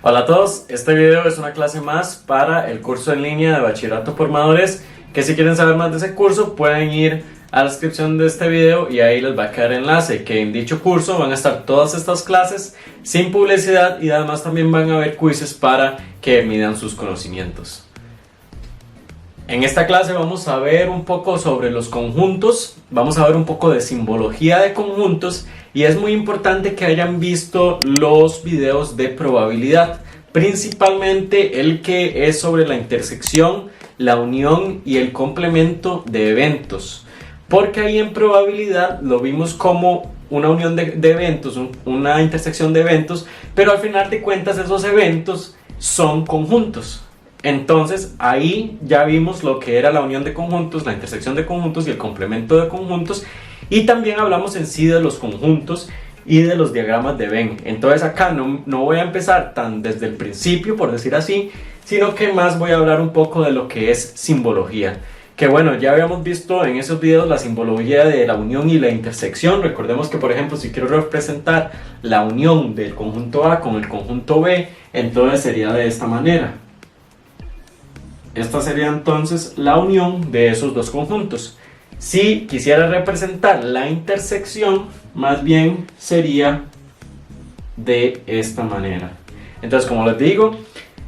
Hola a todos, este video es una clase más para el curso en línea de Bachillerato por Madurez, que si quieren saber más de ese curso pueden ir a la descripción de este video y ahí les va a quedar el enlace, que en dicho curso van a estar todas estas clases sin publicidad y además también van a haber quizzes para que midan sus conocimientos. En esta clase vamos a ver un poco sobre los conjuntos, vamos a ver un poco de simbología de conjuntos y es muy importante que hayan visto los videos de probabilidad, principalmente el que es sobre la intersección, la unión y el complemento de eventos, porque ahí en probabilidad lo vimos como una unión de eventos, una intersección de eventos, pero al final de cuentas esos eventos son conjuntos. Entonces ahí ya vimos lo que era la unión de conjuntos, la intersección de conjuntos y el complemento de conjuntos, y también hablamos en sí de los conjuntos y de los diagramas de Venn. Entonces acá no voy a empezar tan desde el principio, por decir así, sino que más voy a hablar un poco de lo que es simbología. Que bueno, ya habíamos visto en esos videos la simbología de la unión y la intersección. Recordemos que, por ejemplo, si quiero representar la unión del conjunto A con el conjunto B, entonces sería de esta manera. Esta sería entonces la unión de esos dos conjuntos. Si quisiera representar la intersección, más bien sería de esta manera. Entonces, como les digo,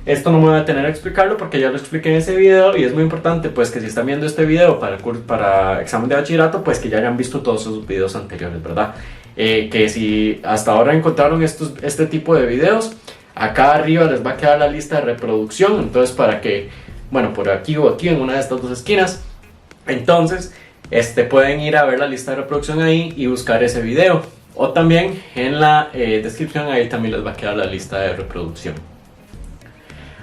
esto no me voy a tener a explicarlo porque ya lo expliqué en ese video y es muy importante pues que si están viendo este video para examen de bachillerato, pues que ya hayan visto todos esos videos anteriores, ¿verdad? Que si hasta ahora encontraron este tipo de videos, acá arriba les va a quedar la lista de reproducción, entonces para que, bueno, por aquí o aquí en una de estas dos esquinas, entonces pueden ir a ver la lista de reproducción ahí y buscar ese video, o también en la descripción ahí también les va a quedar la lista de reproducción.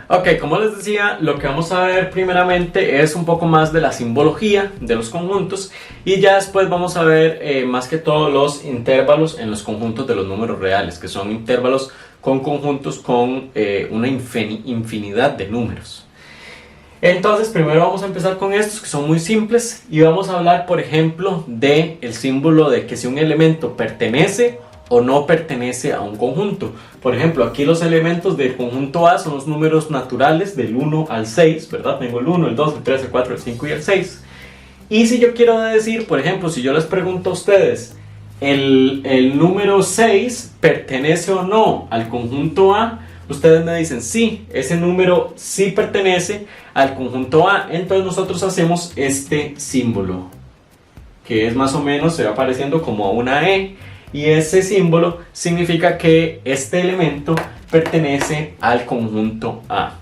Ok, como les decía, lo que vamos a ver primeramente es un poco más de la simbología de los conjuntos y ya después vamos a ver más que todo los intervalos en los conjuntos de los números reales, que son intervalos con conjuntos con una infinidad de números. Entonces primero vamos a empezar con estos que son muy simples y vamos a hablar, por ejemplo, del símbolo de que si un elemento pertenece o no pertenece a un conjunto. Por ejemplo, aquí los elementos del conjunto A son los números naturales del 1 al 6, ¿verdad? Tengo el 1, el 2, el 3, el 4, el 5 y el 6. Y si yo quiero decir, por ejemplo, si yo les pregunto a ustedes, ¿el número 6 pertenece o no al conjunto A? Ustedes me dicen, sí, ese número sí pertenece al conjunto A. Entonces nosotros hacemos este símbolo, que es más o menos, se va apareciendo como una E. Y ese símbolo significa que este elemento pertenece al conjunto A.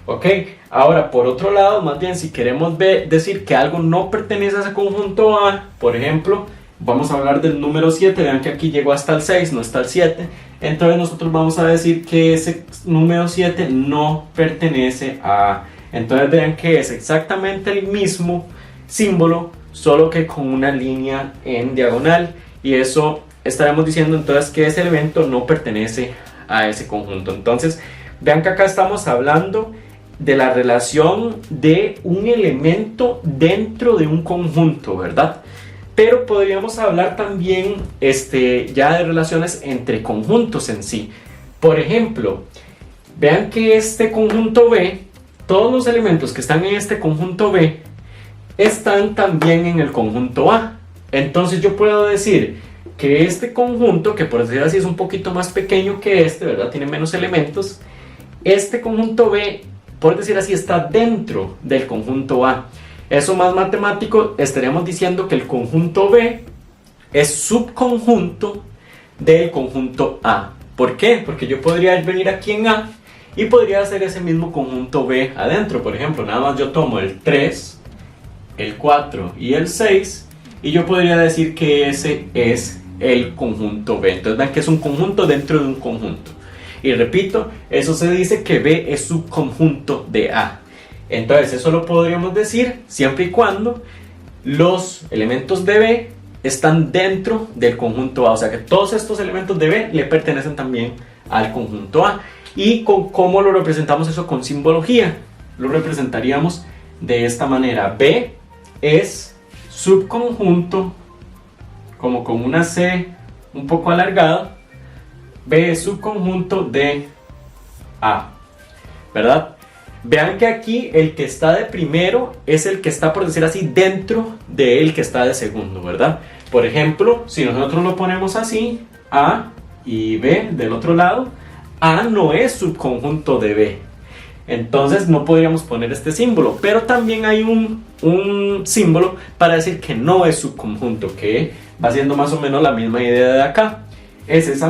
Ok, ahora por otro lado, más bien si queremos decir que algo no pertenece a ese conjunto A, por ejemplo, vamos a hablar del número 7, vean que aquí llegó hasta el 6, no está el 7, entonces nosotros vamos a decir que ese número 7 no pertenece a... Entonces vean que es exactamente el mismo símbolo, solo que con una línea en diagonal, y eso estaremos diciendo entonces que ese elemento no pertenece a ese conjunto. Entonces vean que acá estamos hablando de la relación de un elemento dentro de un conjunto, ¿verdad? Pero podríamos hablar también ya de relaciones entre conjuntos en sí. Por ejemplo, vean que este conjunto B, todos los elementos que están en este conjunto B están también en el conjunto A. Entonces yo puedo decir que este conjunto, que por decir así es un poquito más pequeño que ¿verdad? Tiene menos elementos. Este conjunto B, por decir así, está dentro del conjunto A. Eso más matemático, estaríamos diciendo que el conjunto B es subconjunto del conjunto A. ¿Por qué? Porque yo podría venir aquí en A y podría hacer ese mismo conjunto B adentro. Por ejemplo, nada más yo tomo el 3, el 4 y el 6 y yo podría decir que ese es el conjunto B. Entonces vean que es un conjunto dentro de un conjunto. Y repito, eso se dice que B es subconjunto de A. Entonces eso lo podríamos decir siempre y cuando los elementos de B están dentro del conjunto A. O sea que todos estos elementos de B le pertenecen también al conjunto A. ¿Y cómo lo representamos eso con simbología? Lo representaríamos de esta manera. B es subconjunto, como con una C un poco alargada, B es subconjunto de A, ¿verdad? Vean que aquí el que está de primero es el que está, por decir así, dentro del que está de segundo, ¿verdad? Por ejemplo, si nosotros lo ponemos así, A y B del otro lado, A no es subconjunto de B. Entonces no podríamos poner este símbolo, pero también hay un símbolo para decir que no es subconjunto, que va siendo más o menos la misma idea de acá. Es ese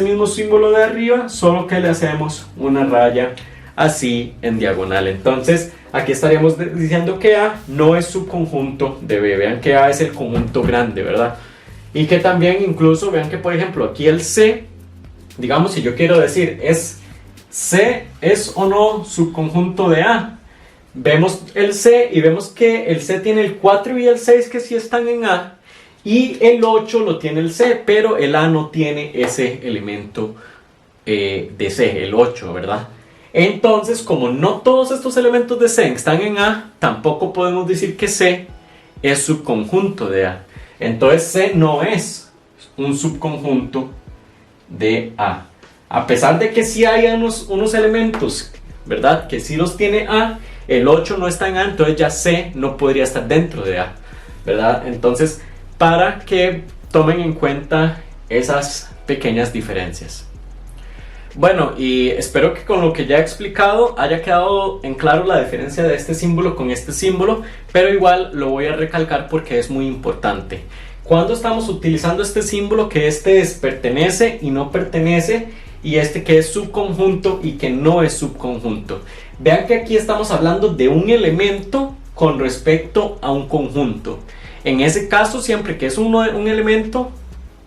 mismo símbolo de arriba, solo que le hacemos una raya así en diagonal. Entonces aquí estaríamos diciendo que A no es subconjunto de B. Vean que A es el conjunto grande, ¿verdad? Y que también incluso vean que por ejemplo aquí el C, digamos si yo quiero decir C es o no subconjunto de A, vemos el C y vemos que el C tiene el 4 y el 6 que sí están en A, y el 8 lo tiene el C, pero el A no tiene ese elemento de C, el 8, ¿verdad? Entonces, como no todos estos elementos de C están en A, tampoco podemos decir que C es subconjunto de A. Entonces C no es un subconjunto de A. A pesar de que sí hay unos elementos, ¿verdad?, que sí los tiene A, el 8 no está en A, entonces ya C no podría estar dentro de A, ¿verdad? Entonces, para que tomen en cuenta esas pequeñas diferencias. Bueno, y espero que con lo que ya he explicado haya quedado en claro la diferencia de este símbolo con este símbolo, pero igual lo voy a recalcar porque es muy importante. Cuando estamos utilizando este símbolo, que este es pertenece y no pertenece, y este que es subconjunto y que no es subconjunto. Vean que aquí estamos hablando de un elemento con respecto a un conjunto. En ese caso, siempre que es un elemento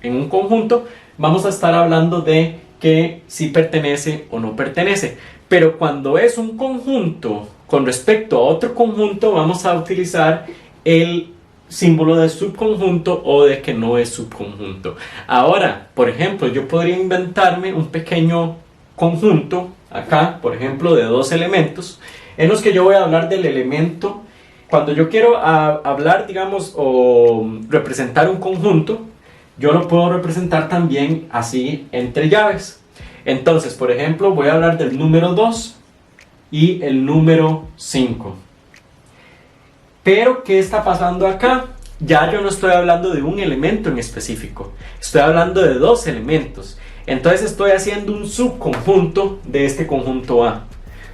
en un conjunto, vamos a estar hablando de que si pertenece o no pertenece. Pero cuando es un conjunto con respecto a otro conjunto, vamos a utilizar el símbolo de subconjunto o de que no es subconjunto. Ahora, por ejemplo, yo podría inventarme un pequeño conjunto acá, por ejemplo, de dos elementos, en los que yo voy a hablar del elemento. Cuando yo quiero hablar, digamos, o representar un conjunto, yo lo puedo representar también así entre llaves. Entonces, por ejemplo, voy a hablar del número 2 y el número 5. Pero, ¿qué está pasando acá? Ya yo no estoy hablando de un elemento en específico, estoy hablando de dos elementos. Entonces estoy haciendo un subconjunto de este conjunto A.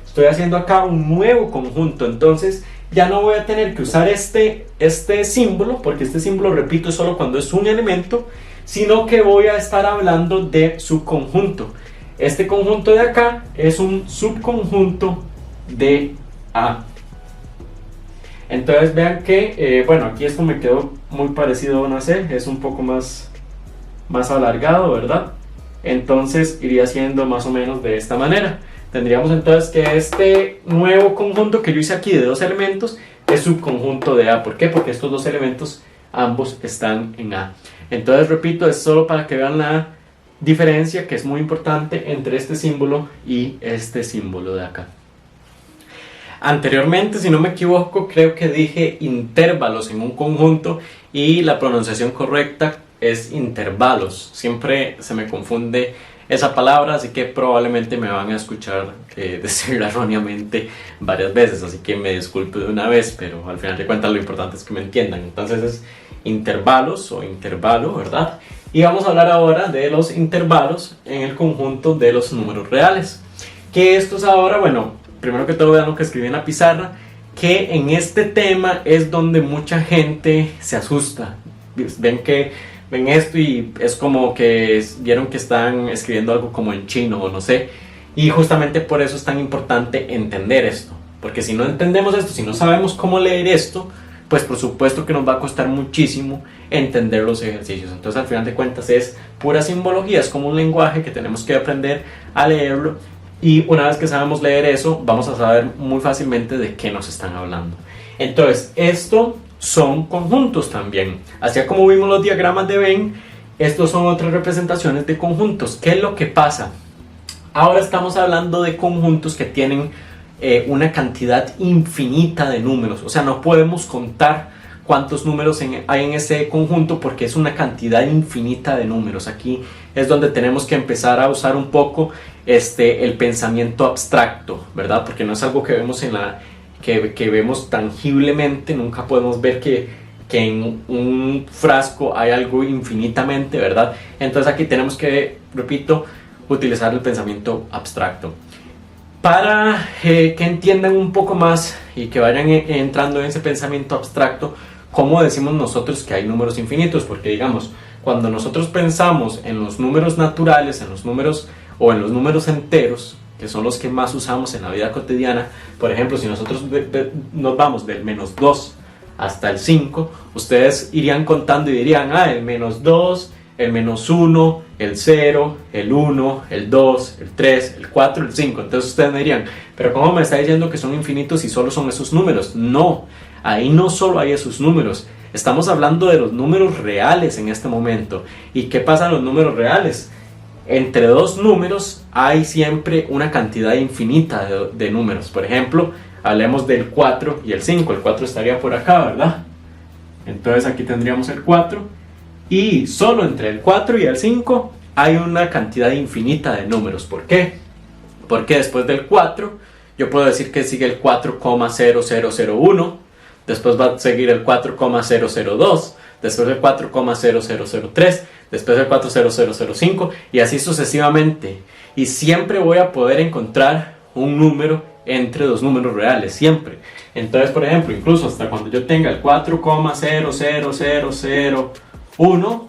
Estoy haciendo acá un nuevo conjunto, entonces ya no voy a tener que usar este símbolo, porque este símbolo, repito, es solo cuando es un elemento, sino que voy a estar hablando de subconjunto. Este conjunto de acá es un subconjunto de A. Entonces vean que, bueno, aquí esto me quedó muy parecido a una C, es un poco más alargado, ¿verdad? Entonces iría siendo más o menos de esta manera. Tendríamos entonces que este nuevo conjunto que yo hice aquí de dos elementos es subconjunto de A. ¿Por qué? Porque estos dos elementos ambos están en A. Entonces, repito, es solo para que vean la diferencia, que es muy importante, entre este símbolo y este símbolo de acá. Anteriormente, si no me equivoco, creo que dije intervalos en un conjunto y la pronunciación correcta es intervalos. Siempre se me confunde esa palabra, así que probablemente me van a escuchar decirla erróneamente varias veces, así que me disculpo de una vez, pero al final de cuentas lo importante es que me entiendan. Entonces es intervalos o intervalo, ¿verdad? Y vamos a hablar ahora de los intervalos en el conjunto de los números reales. ¿Qué esto es ahora? Bueno, primero que todo vean lo que escribí en la pizarra, que en este tema es donde mucha gente se asusta. Ven esto y es como que vieron que están escribiendo algo como en chino o no sé, y justamente por eso es tan importante entender esto, porque si no entendemos esto, si no sabemos cómo leer esto, pues por supuesto que nos va a costar muchísimo entender los ejercicios. Entonces al final de cuentas es pura simbología, es como un lenguaje que tenemos que aprender a leerlo, y una vez que sabemos leer eso, vamos a saber muy fácilmente de qué nos están hablando. Entonces esto son conjuntos también. Así como vimos los diagramas de Venn, estos son otras representaciones de conjuntos. ¿Qué es lo que pasa? Ahora estamos hablando de conjuntos que tienen una cantidad infinita de números. O sea, no podemos contar cuántos números hay en ese conjunto, porque es una cantidad infinita de números. Aquí es donde tenemos que empezar a usar un poco el pensamiento abstracto, ¿verdad? Porque no es algo que vemos que vemos tangiblemente. Nunca podemos ver que en un frasco hay algo infinitamente, ¿verdad? Entonces aquí tenemos que, repito, utilizar el pensamiento abstracto. Para que entiendan un poco más y que vayan entrando en ese pensamiento abstracto, ¿cómo decimos nosotros que hay números infinitos? Porque digamos, cuando nosotros pensamos en los números naturales, en los números o en los números enteros, que son los que más usamos en la vida cotidiana, por ejemplo, si nosotros nos vamos del -2 hasta el 5, ustedes irían contando y dirían, el -2, el -1, el 0, el 1, el 2, el 3, el 4, el 5. Entonces ustedes me dirían, pero ¿cómo me está diciendo que son infinitos y solo son esos números? No, ahí no solo hay esos números. Estamos hablando de los números reales en este momento. ¿Y qué pasa en los números reales? Entre dos números hay siempre una cantidad infinita de números. Por ejemplo, hablemos del 4 y el 5. El 4 estaría por acá, ¿verdad? Entonces aquí tendríamos el 4. Y solo entre el 4 y el 5 hay una cantidad infinita de números. ¿Por qué? Porque después del 4 yo puedo decir que sigue el 4,0001, después va a seguir el 4,002, después el 4,0003, después el 4,0005 y así sucesivamente. Y siempre voy a poder encontrar un número entre dos números reales, siempre. Entonces, por ejemplo, incluso hasta cuando yo tenga el 4,00001,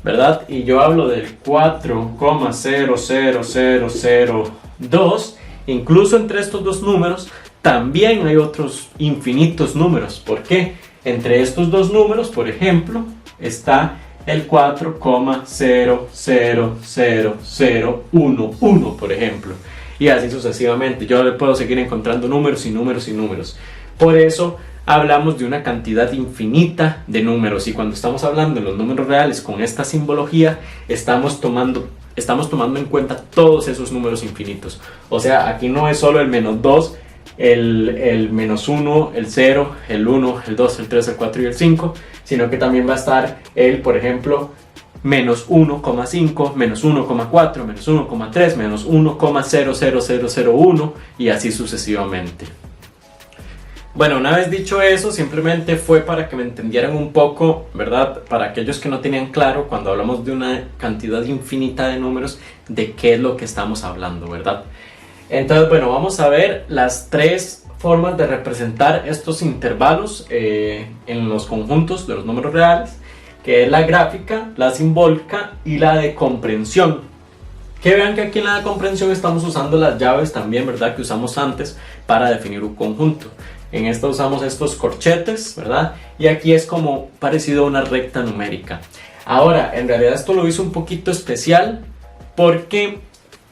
¿verdad? Y yo hablo del 4,00002, incluso entre estos dos números también hay otros infinitos números. ¿Por qué? Entre estos dos números, por ejemplo, está el 4,000011, por ejemplo. Y así sucesivamente. Yo le puedo seguir encontrando números y números y números. Por eso hablamos de una cantidad infinita de números, y cuando estamos hablando de los números reales con esta simbología, estamos tomando en cuenta todos esos números infinitos. O sea, aquí no es solo el -2, el -1, el 0, el 1, el 2, el 3, el 4 y el 5, sino que también va a estar el, por ejemplo, -1,5, -1,4, -1,3, -1,00001 y así sucesivamente. Bueno, una vez dicho eso, simplemente fue para que me entendieran un poco, ¿verdad? Para aquellos que no tenían claro, cuando hablamos de una cantidad infinita de números, de qué es lo que estamos hablando, ¿verdad? Entonces, bueno, vamos a ver las tres formas de representar estos intervalos en los conjuntos de los números reales, que es la gráfica, la simbólica y la de comprensión. Que vean que aquí en la de comprensión estamos usando las llaves también, ¿verdad? Que usamos antes para definir un conjunto. En esta usamos estos corchetes, ¿verdad? Y aquí es como parecido a una recta numérica. Ahora, en realidad esto lo hice un poquito especial porque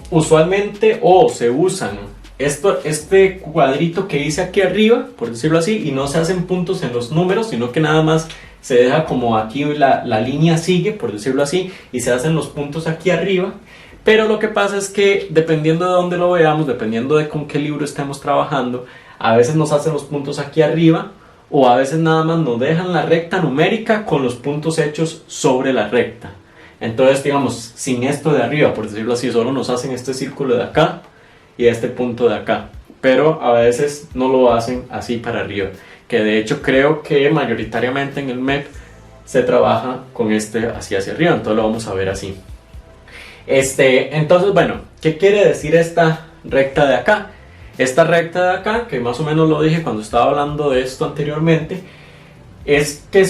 usualmente se usan este cuadrito que hice aquí arriba, por decirlo así, y no se hacen puntos en los números, sino que nada más se deja como aquí la línea sigue, por decirlo así, y se hacen los puntos aquí arriba. Pero lo que pasa es que dependiendo de dónde lo veamos, dependiendo de con qué libro estemos trabajando, a veces nos hacen los puntos aquí arriba, o a veces nada más nos dejan la recta numérica con los puntos hechos sobre la recta. Entonces, digamos, sin esto de arriba, por decirlo así, solo nos hacen este círculo de acá y este punto de acá. Pero a veces no lo hacen así para arriba, que de hecho creo que mayoritariamente en el MEP se trabaja con este hacia arriba, entonces lo vamos a ver así. Entonces, bueno, ¿qué quiere decir esta recta de acá? Esta recta de acá, que más o menos lo dije cuando estaba hablando de esto anteriormente, es que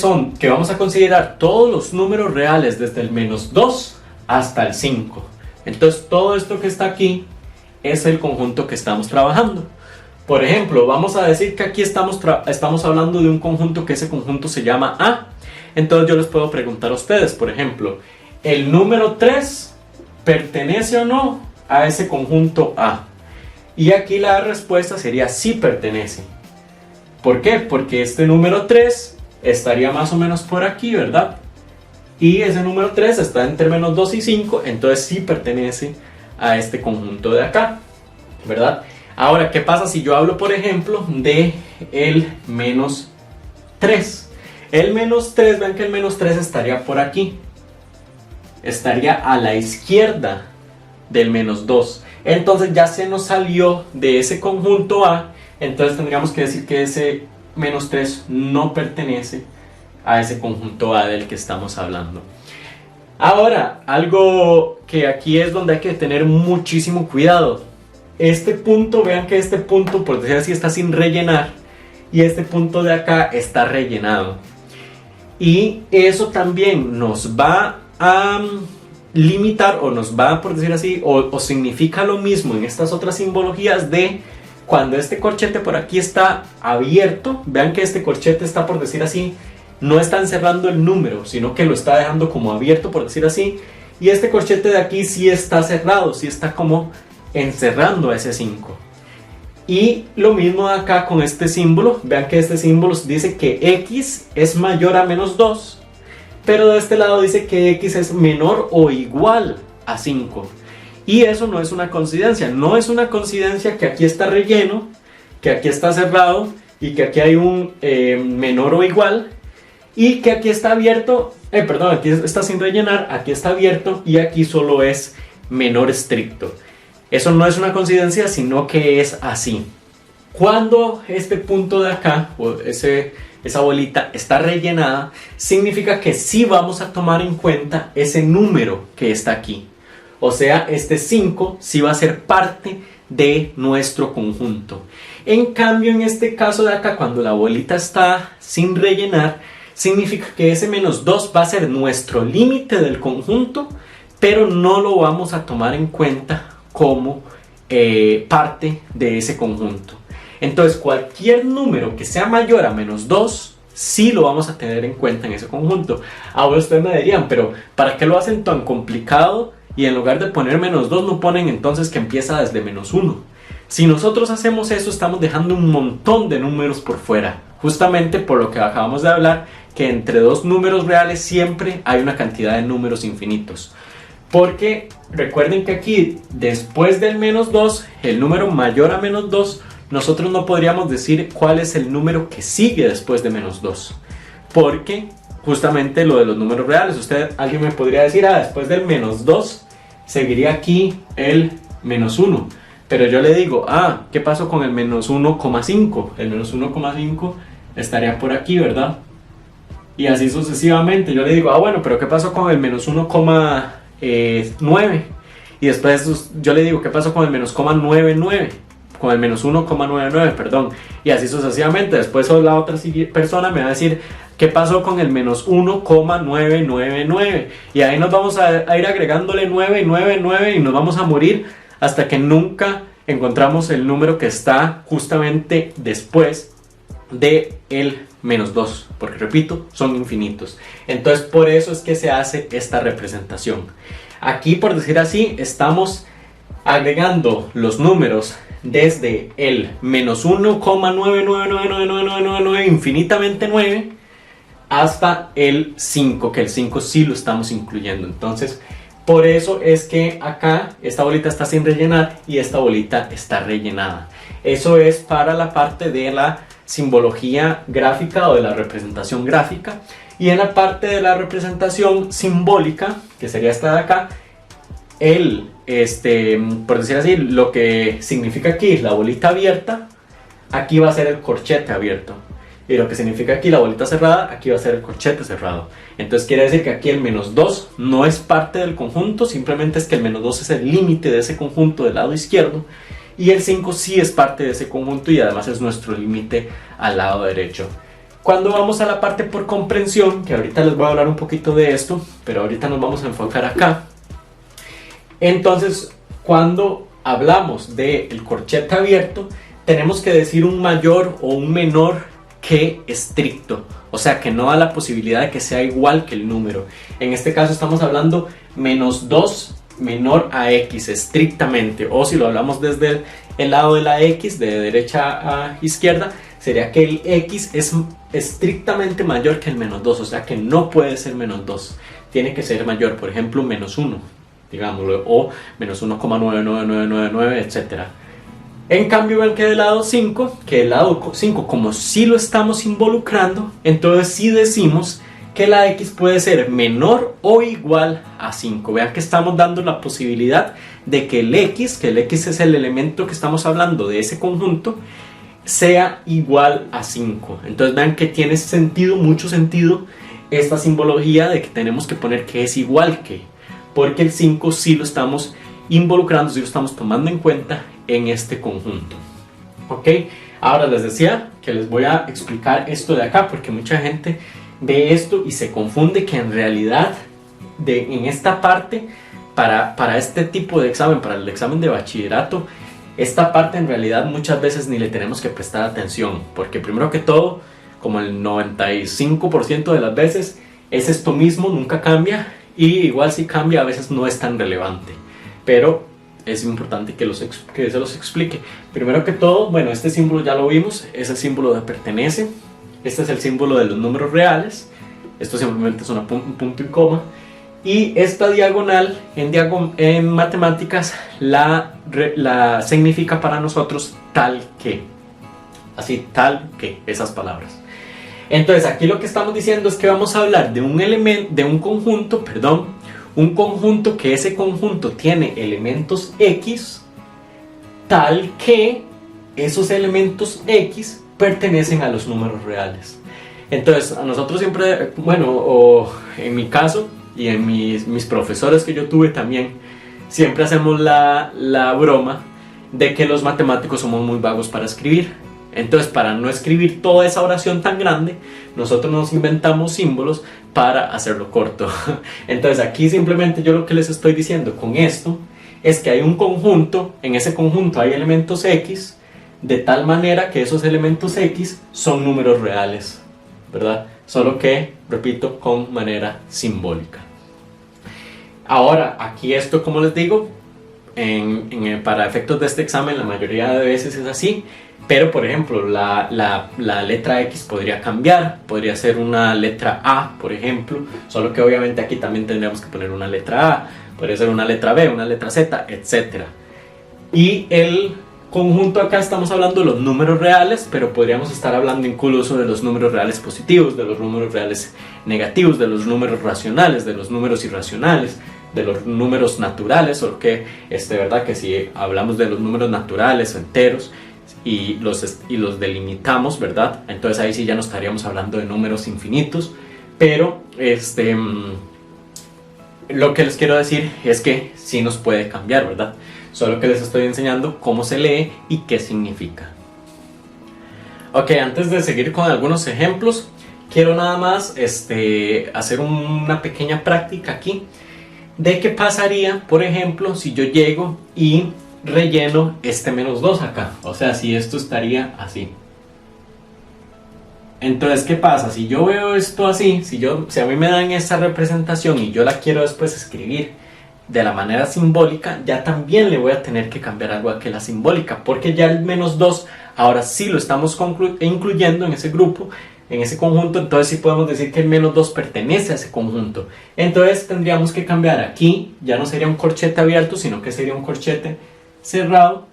vamos a considerar todos los números reales desde el -2 hasta el 5. Entonces todo esto que está aquí es el conjunto que estamos trabajando. Por ejemplo, vamos a decir que aquí estamos hablando de un conjunto, que ese conjunto se llama A. Entonces yo les puedo preguntar a ustedes, por ejemplo, ¿el número 3 pertenece o no a ese conjunto A? Y aquí la respuesta sería sí pertenece. ¿Por qué? Porque este número 3 estaría más o menos por aquí, ¿verdad? Y ese número 3 está entre -2 y 5, entonces sí pertenece a este conjunto de acá, ¿verdad? Ahora, ¿qué pasa si yo hablo, por ejemplo, de el -3? El menos 3, vean que el menos 3 estaría por aquí. Estaría a la izquierda del menos 2. Entonces ya se nos salió de ese conjunto A. Entonces tendríamos que decir que ese menos 3 no pertenece a ese conjunto A del que estamos hablando. Ahora, algo que aquí es donde hay que tener muchísimo cuidado. Este punto, vean que este punto, por decir así, está sin rellenar. Y este punto de acá está rellenado. Y eso también nos va a limitar, o nos va, por decir así, o significa lo mismo en estas otras simbologías de cuando este corchete por aquí está abierto. Vean que este corchete está, por decir así, no está encerrando el número, sino que lo está dejando como abierto, por decir así. Y este corchete de aquí sí está cerrado, sí está como encerrando a ese 5. Y lo mismo acá con este símbolo. Vean que este símbolo dice que x es mayor a menos 2. Pero de este lado dice que x es menor o igual a 5. Y eso no es una coincidencia. No es una coincidencia que aquí está relleno, que aquí está cerrado y que aquí hay un menor o igual. Y que aquí está abierto, aquí está sin rellenar, aquí está abierto y aquí solo es menor estricto. Eso no es una coincidencia, sino que es así. Cuando este punto de acá, o esa bolita está rellenada, significa que sí vamos a tomar en cuenta ese número que está aquí. O sea, este 5 sí va a ser parte de nuestro conjunto. En cambio, en este caso de acá, cuando la bolita está sin rellenar, significa que ese menos 2 va a ser nuestro límite del conjunto, pero no lo vamos a tomar en cuenta como parte de ese conjunto. Entonces cualquier número que sea mayor a menos 2 sí lo vamos a tener en cuenta en ese conjunto. Ahora ustedes me dirían, pero ¿para qué lo hacen tan complicado? Y en lugar de poner menos 2 no ponen entonces que empieza desde menos 1. Si nosotros hacemos eso, estamos dejando un montón de números por fuera, justamente por lo que acabamos de hablar, que entre dos números reales siempre hay una cantidad de números infinitos. Porque recuerden que aquí, después del menos 2, el número mayor a menos 2, nosotros no podríamos decir cuál es el número que sigue después de menos 2. Porque justamente lo de los números reales, alguien me podría decir, después del menos 2 seguiría aquí el menos 1. Pero yo le digo, ¿qué pasó con el menos 1,5? El menos 1,5 estaría por aquí, ¿verdad? Y así sucesivamente. Yo le digo, bueno, pero ¿qué pasó con el menos 1,9? Y después yo le digo, ¿qué pasó con el menos 0,99? Con el menos 1,99, perdón. Y así sucesivamente. Después la otra persona me va a decir, ¿qué pasó con el menos 1,999? Y ahí nos vamos a ir agregándole 9, 9, 9 y nos vamos a morir hasta que nunca encontramos el número que está justamente después de el menos 2, porque repito, son infinitos. Entonces por eso es que se hace esta representación. Aquí, por decir así, estamos agregando los números desde el menos 1,9999999 infinitamente 9 hasta el 5, que el 5 sí lo estamos incluyendo. Entonces por eso es que acá esta bolita está sin rellenar y esta bolita está rellenada. Eso es para la parte de la simbología gráfica o de la representación gráfica. Y en la parte de la representación simbólica, que sería esta de acá, por decir así, lo que significa aquí la bolita abierta, aquí va a ser el corchete abierto. Y lo que significa aquí la bolita cerrada, aquí va a ser el corchete cerrado. Entonces quiere decir que aquí el menos 2 no es parte del conjunto, simplemente es que el menos 2 es el límite de ese conjunto del lado izquierdo. Y el 5 sí es parte de ese conjunto y además es nuestro límite al lado derecho. Cuando vamos a la parte por comprensión, que ahorita les voy a hablar un poquito de esto, pero ahorita nos vamos a enfocar acá. Entonces, cuando hablamos del corchete abierto, tenemos que decir un mayor o un menor que estricto, o sea que no da la posibilidad de que sea igual que el número. En este caso estamos hablando menos 2 menor a x estrictamente, o si lo hablamos desde el lado de la x, de derecha a izquierda, sería que el x es estrictamente mayor que el menos 2, o sea que no puede ser menos 2, tiene que ser mayor, por ejemplo menos 1, digámoslo, o menos 1,99999, etc. En cambio, ven que del lado 5, como sí lo estamos involucrando, entonces sí decimos que la x puede ser menor o igual a 5. Vean que estamos dando la posibilidad de que el x es el elemento que estamos hablando de ese conjunto, sea igual a 5. Entonces vean que tiene sentido, mucho sentido, esta simbología de que tenemos que poner que es igual que, porque el 5 sí lo estamos involucrando, sí lo estamos tomando en cuenta en este conjunto. Ok, ahora les decía que les voy a explicar esto de acá, porque mucha gente ve esto y se confunde que en realidad en esta parte, para este tipo de examen, para el examen de bachillerato, esta parte en realidad muchas veces ni le tenemos que prestar atención, porque primero que todo, como el 95% de las veces, es esto mismo, nunca cambia, y igual si cambia a veces no es tan relevante, pero es importante que se los explique. Primero que todo, bueno, este símbolo ya lo vimos, es el símbolo de pertenece. Este es el símbolo de los números reales. Esto simplemente es un punto y coma. Y esta diagonal en matemáticas la significa para nosotros tal que. Así, tal que, esas palabras. Entonces aquí lo que estamos diciendo es que vamos a hablar de un conjunto que ese conjunto tiene elementos X, tal que esos elementos X pertenecen a los números reales. Entonces a nosotros siempre, bueno, o en mi caso y en mis profesores que yo tuve también, siempre hacemos la broma de que los matemáticos somos muy vagos para escribir. Entonces, para no escribir toda esa oración tan grande, nosotros nos inventamos símbolos para hacerlo corto. Entonces aquí simplemente yo lo que les estoy diciendo con esto es que hay un conjunto, en ese conjunto hay elementos X, de tal manera que esos elementos X son números reales, ¿verdad? Solo que, repito, con manera simbólica. Ahora, aquí esto, como les digo, para efectos de este examen la mayoría de veces es así, pero por ejemplo la letra X podría cambiar, podría ser una letra A, por ejemplo, solo que obviamente aquí también tendríamos que poner una letra A, podría ser una letra B, una letra Z, etc. Y el conjunto acá estamos hablando de los números reales, pero podríamos estar hablando incluso de los números reales positivos, de los números reales negativos, de los números racionales, de los números irracionales, de los números naturales, solo que verdad que si hablamos de los números naturales o enteros y los delimitamos, ¿verdad? Entonces ahí sí ya no estaríamos hablando de números infinitos, pero lo que les quiero decir es que sí nos puede cambiar, ¿verdad? Solo que les estoy enseñando cómo se lee y qué significa. Ok, antes de seguir con algunos ejemplos, quiero nada más hacer una pequeña práctica aquí de qué pasaría, por ejemplo, si yo llego y relleno este menos 2 acá. O sea, si esto estaría así. Entonces, ¿qué pasa? Si yo veo esto así, si a mí me dan esta representación y yo la quiero después escribir de la manera simbólica, ya también le voy a tener que cambiar algo a que la simbólica, porque ya el menos 2 ahora sí lo estamos incluyendo en ese grupo, en ese conjunto. Entonces sí podemos decir que el menos 2 pertenece a ese conjunto. Entonces tendríamos que cambiar aquí, ya no sería un corchete abierto, sino que sería un corchete cerrado,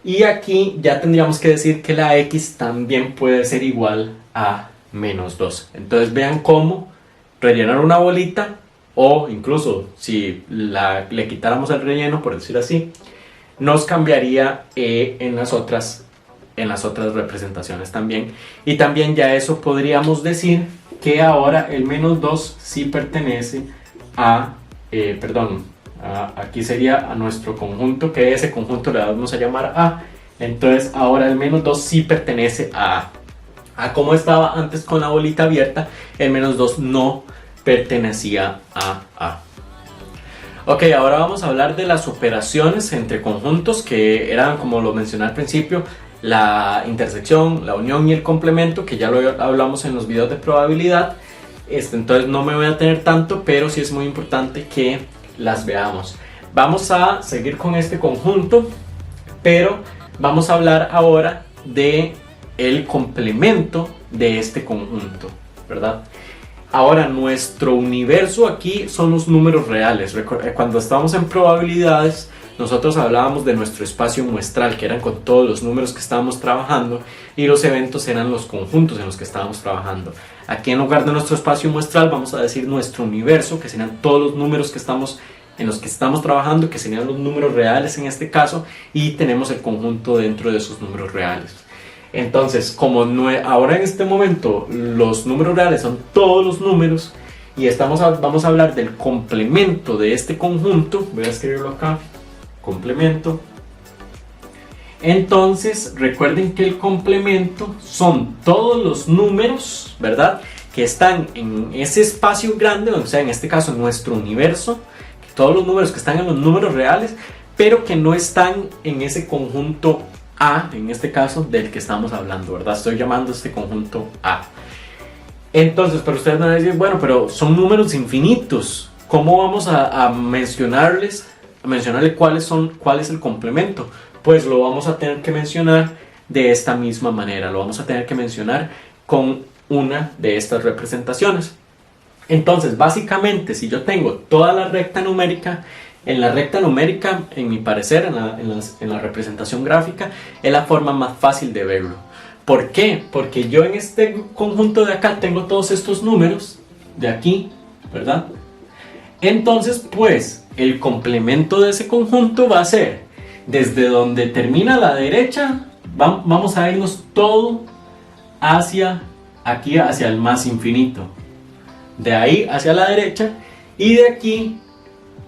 y aquí ya tendríamos que decir que la X también puede ser igual a menos 2. Entonces vean cómo rellenar una bolita, o incluso si le quitáramos el relleno, por decir así, nos cambiaría en las otras representaciones también. Y también ya eso podríamos decir que ahora el menos 2 sí pertenece aquí sería a nuestro conjunto, que ese conjunto le vamos a llamar A. Entonces ahora el menos 2 sí pertenece a como estaba antes con la bolita abierta, el menos 2 no pertenecía a A. Ok, ahora vamos a hablar de las operaciones entre conjuntos, que eran, como lo mencioné al principio, la intersección, la unión y el complemento, que ya lo hablamos en los videos de probabilidad. Entonces no me voy a tener tanto, pero sí es muy importante que las veamos. Vamos a seguir con este conjunto, pero vamos a hablar ahora de el complemento de este conjunto, ¿verdad? Ahora, nuestro universo aquí son los números reales. Cuando estamos en probabilidades, nosotros hablábamos de nuestro espacio muestral, que eran con todos los números que estábamos trabajando, y los eventos eran los conjuntos en los que estábamos trabajando. Aquí en lugar de nuestro espacio muestral vamos a decir nuestro universo, que serían todos los números en los que estamos trabajando, que serían los números reales en este caso, y tenemos el conjunto dentro de esos números reales. Entonces, como ahora en este momento los números reales son todos los números, y vamos a hablar del complemento de este conjunto, voy a escribirlo acá, complemento. Entonces recuerden que el complemento son todos los números, ¿verdad?, que están en ese espacio grande, o sea, en este caso nuestro universo, todos los números que están en los números reales, pero que no están en ese conjunto A, en este caso del que estamos hablando, ¿verdad? Estoy llamando este conjunto A. Entonces, pero ustedes van a decir, bueno, pero son números infinitos, ¿cómo vamos a mencionarle cuál es el complemento? Pues lo vamos a tener que mencionar de esta misma manera, lo vamos a tener que mencionar con una de estas representaciones. Entonces, básicamente, si yo tengo toda la recta numérica, en mi parecer, en la representación gráfica, es la forma más fácil de verlo. ¿Por qué? Porque yo en este conjunto de acá tengo todos estos números de aquí, ¿verdad? Entonces, pues, el complemento de ese conjunto va a ser desde donde termina la derecha, vamos a irnos todo hacia aquí, hacia el más infinito. De ahí hacia la derecha, y de aquí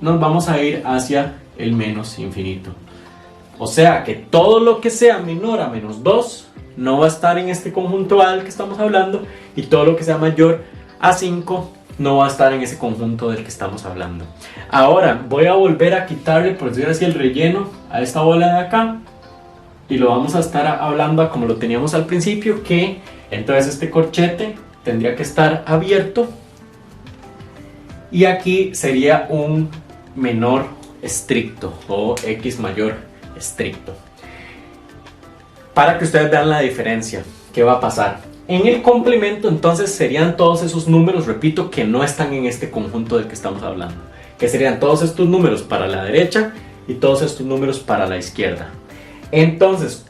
nos vamos a ir hacia el menos infinito. O sea que todo lo que sea menor a menos 2 no va a estar en este conjunto A del que estamos hablando, y todo lo que sea mayor a 5 no va a estar en ese conjunto del que estamos hablando. Ahora voy a volver a quitarle, por decir así, el relleno a esta bola de acá, y lo vamos a estar hablando como lo teníamos al principio, que entonces este corchete tendría que estar abierto, y aquí sería un menor estricto o X mayor estricto. Para que ustedes vean la diferencia, ¿qué va a pasar? En el complemento entonces serían todos esos números, repito, que no están en este conjunto del que estamos hablando, que serían todos estos números para la derecha y todos estos números para la izquierda. Entonces,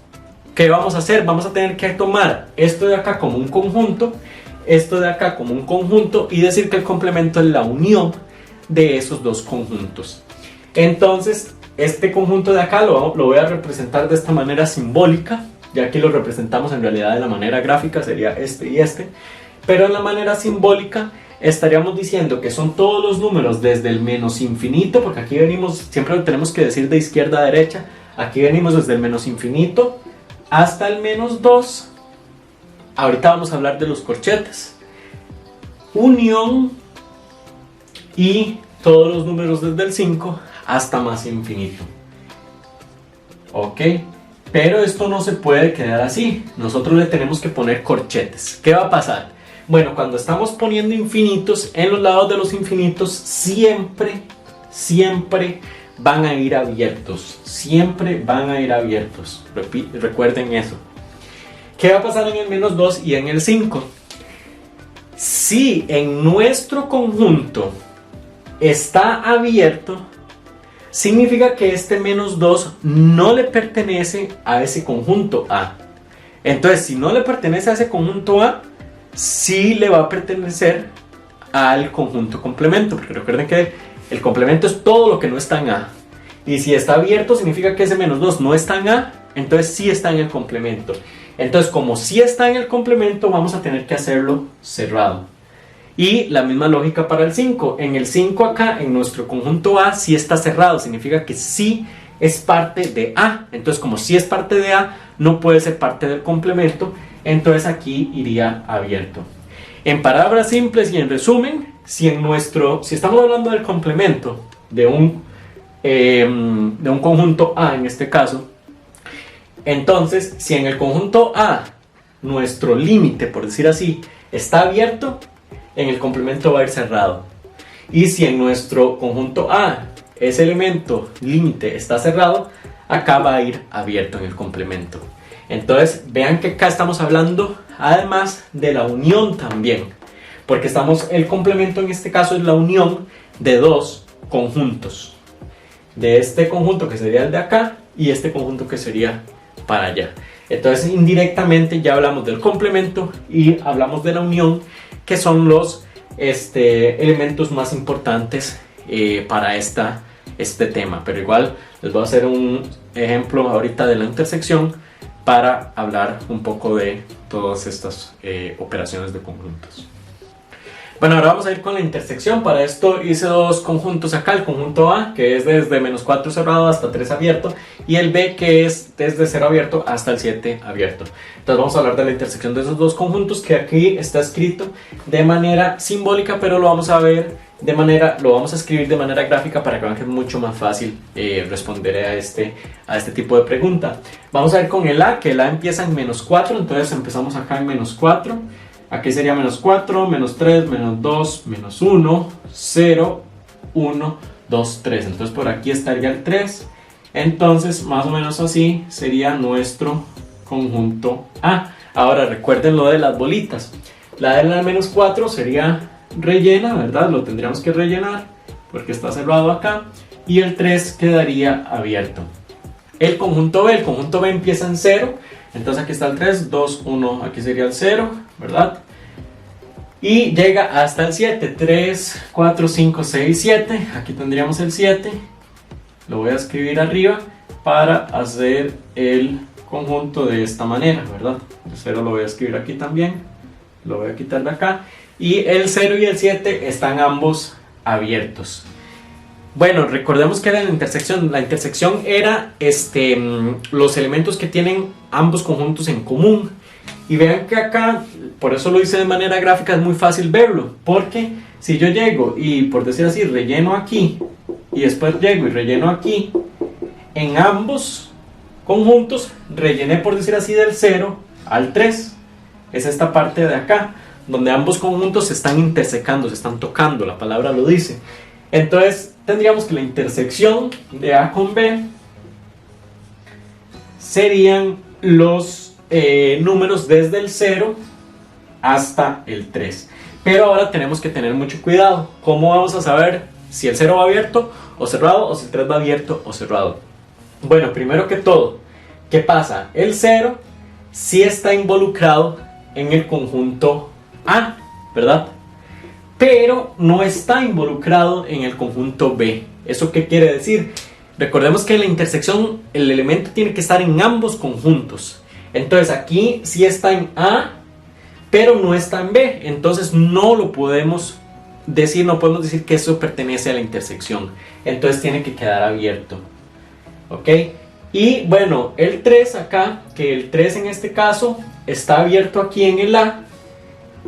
¿qué vamos a hacer? Vamos a tener que tomar esto de acá como un conjunto, esto de acá como un conjunto, y decir que el complemento es la unión de esos dos conjuntos. Entonces, este conjunto de acá lo voy a representar de esta manera simbólica. Ya que lo representamos en realidad de la manera gráfica, sería este y este, pero en la manera simbólica estaríamos diciendo que son todos los números desde el menos infinito, porque aquí venimos, siempre lo tenemos que decir de izquierda a derecha, aquí venimos desde el menos infinito hasta el menos 2. Ahorita vamos a hablar de los corchetes, unión, y todos los números desde el 5 hasta más infinito. Ok. Pero esto no se puede quedar así, nosotros le tenemos que poner corchetes. ¿Qué va a pasar? Bueno, cuando estamos poniendo infinitos, en los lados de los infinitos siempre van a ir abiertos. Siempre van a ir abiertos. Recuerden eso. ¿Qué va a pasar en el menos 2 y en el 5? Si en nuestro conjunto está abierto, significa que este menos 2 no le pertenece a ese conjunto A. Entonces, si no le pertenece a ese conjunto A, sí le va a pertenecer al conjunto complemento, porque recuerden que el complemento es todo lo que no está en A. Y si está abierto, significa que ese menos 2 no está en A, entonces sí está en el complemento. Entonces, como sí está en el complemento, vamos a tener que hacerlo cerrado. Y la misma lógica para el 5. En el 5 acá, en nuestro conjunto A, sí está cerrado. Significa que sí es parte de A. Entonces, como sí es parte de A, no puede ser parte del complemento. Entonces aquí iría abierto. En palabras simples y en resumen, si estamos hablando del complemento de un conjunto A en este caso, entonces si en el conjunto A nuestro límite, por decir así, está abierto, en el complemento va a ir cerrado. Y si en nuestro conjunto A ese elemento límite está cerrado, acá va a ir abierto en el complemento. Entonces vean que acá estamos hablando además de la unión también, porque el complemento en este caso es la unión de dos conjuntos. de este conjunto que sería el de acá y este conjunto que sería para allá. Entonces indirectamente ya hablamos del complemento y hablamos de la unión, que son los elementos más importantes para este tema. Pero igual les voy a hacer un ejemplo ahorita de la intersección para hablar un poco de todas estas operaciones de conjuntos. Bueno, ahora vamos a ir con la intersección. Para esto hice dos conjuntos acá, el conjunto A, que es desde -4 cerrado hasta 3 abierto, y el B, que es desde 0 abierto hasta el 7 abierto. Entonces vamos a hablar de la intersección de esos dos conjuntos, que aquí está escrito de manera simbólica, pero lo vamos a ver lo vamos a escribir de manera gráfica para que vean que es mucho más fácil responder a este tipo de pregunta. Vamos a ver con el A, que el A empieza en -4, entonces empezamos acá en -4. Aquí sería -4, -3, -2, -1, 0, 1, 2, 3. Entonces por aquí estaría el 3. Entonces más o menos así sería nuestro conjunto A. Ahora recuerden lo de las bolitas. La de la -4 sería rellena, ¿verdad? Lo tendríamos que rellenar porque está cerrado acá. Y el 3 quedaría abierto. El conjunto B empieza en 0. Entonces aquí está el 3, 2, 1, aquí sería el 0, ¿verdad? Y llega hasta el 7, 3, 4, 5, 6, 7. Aquí tendríamos el 7. Lo voy a escribir arriba para hacer el conjunto de esta manera, ¿verdad? El 0 lo voy a escribir aquí también. Lo voy a quitar de acá. Y el 0 y el 7 están ambos abiertos. Bueno, recordemos que era la intersección era los elementos que tienen ambos conjuntos en común. Y vean que acá, por eso lo hice de manera gráfica, es muy fácil verlo. Porque si yo llego y, por decir así, relleno aquí y después llego y relleno aquí, en ambos conjuntos rellené, por decir así, del 0 al 3. Es esta parte de acá, donde ambos conjuntos se están intersecando, se están tocando, la palabra lo dice. Entonces tendríamos que la intersección de A con B serían los números desde el 0 hasta el 3. Pero ahora tenemos que tener mucho cuidado. ¿Cómo vamos a saber si el 0 va abierto o cerrado, o si el 3 va abierto o cerrado? Bueno, primero que todo, ¿qué pasa? El 0 sí está involucrado en el conjunto A, ¿verdad? Pero no está involucrado en el conjunto B. ¿Eso qué quiere decir? Recordemos que en la intersección el elemento tiene que estar en ambos conjuntos. Entonces aquí sí está en A, pero no está en B. Entonces no lo podemos decir, no podemos decir que eso pertenece a la intersección. Entonces tiene que quedar abierto. ¿Ok? Y bueno, el 3 acá, que el 3 en este caso está abierto aquí en el A,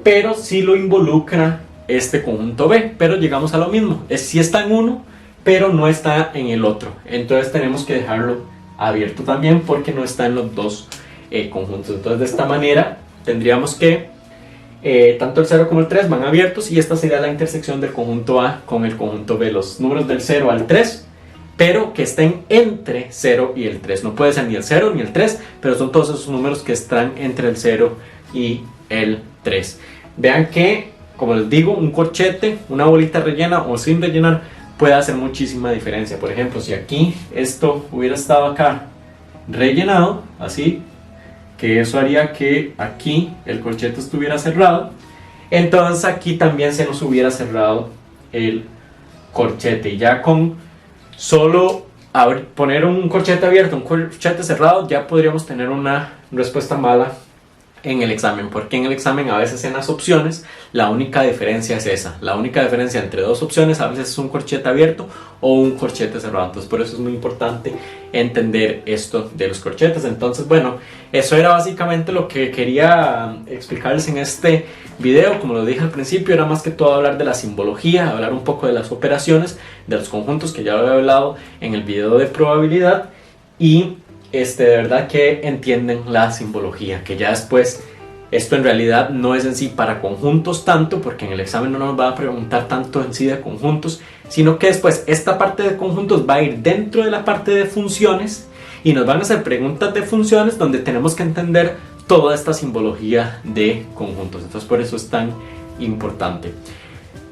pero sí lo involucra este conjunto B. Pero llegamos a lo mismo, sí está en uno, pero no está en el otro. Entonces tenemos que dejarlo abierto también porque no está en los dos conjuntos. Entonces de esta manera tendríamos que tanto el 0 como el 3 van abiertos, y esta sería la intersección del conjunto A con el conjunto B. Los números del 0 al 3, pero que estén entre 0 y el 3. No puede ser ni el 0 ni el 3, pero son todos esos números que están entre el 0 y el 3. Vean que, como les digo, un corchete, una bolita rellena o sin rellenar puede hacer muchísima diferencia. Por ejemplo, si aquí esto hubiera estado acá rellenado, así, que eso haría que aquí el corchete estuviera cerrado, entonces aquí también se nos hubiera cerrado el corchete. Y ya con solo poner un corchete abierto, un corchete cerrado, ya podríamos tener una respuesta mala en el examen, porque en el examen a veces en las opciones la única diferencia es esa. La única diferencia entre dos opciones a veces es un corchete abierto o un corchete cerrado. Entonces por eso es muy importante entender esto de los corchetes. Entonces bueno, eso era básicamente lo que quería explicarles en este video. Como lo dije al principio, era más que todo hablar de la simbología, hablar un poco de las operaciones, de los conjuntos, que ya lo había hablado en el video de probabilidad, y de verdad que entienden la simbología, que ya después esto en realidad no es en sí para conjuntos tanto, porque en el examen no nos va a preguntar tanto en sí de conjuntos, sino que después esta parte de conjuntos va a ir dentro de la parte de funciones y nos van a hacer preguntas de funciones donde tenemos que entender toda esta simbología de conjuntos. Entonces por eso es tan importante.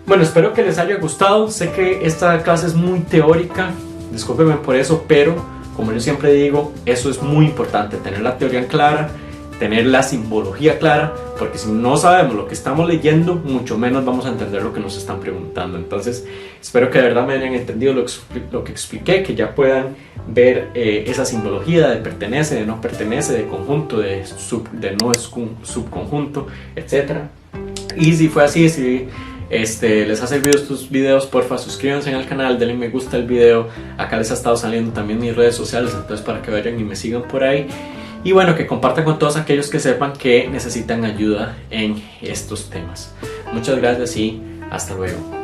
Bueno, espero que les haya gustado. Sé que esta clase es muy teórica. discúlpenme por eso, pero como yo siempre digo, eso es muy importante, tener la teoría clara, tener la simbología clara, porque si no sabemos lo que estamos leyendo, mucho menos vamos a entender lo que nos están preguntando. Entonces, espero que de verdad me hayan entendido lo que expliqué, que ya puedan ver esa simbología de pertenece, de no pertenece, de conjunto, de no es subconjunto, etc. Y si fue así, si les ha servido estos videos, porfa suscríbanse al canal, denle me gusta al video. Acá les ha estado saliendo también mis redes sociales, entonces para que vayan y me sigan por ahí. Y bueno, que compartan con todos aquellos que sepan que necesitan ayuda en estos temas. Muchas gracias y hasta luego.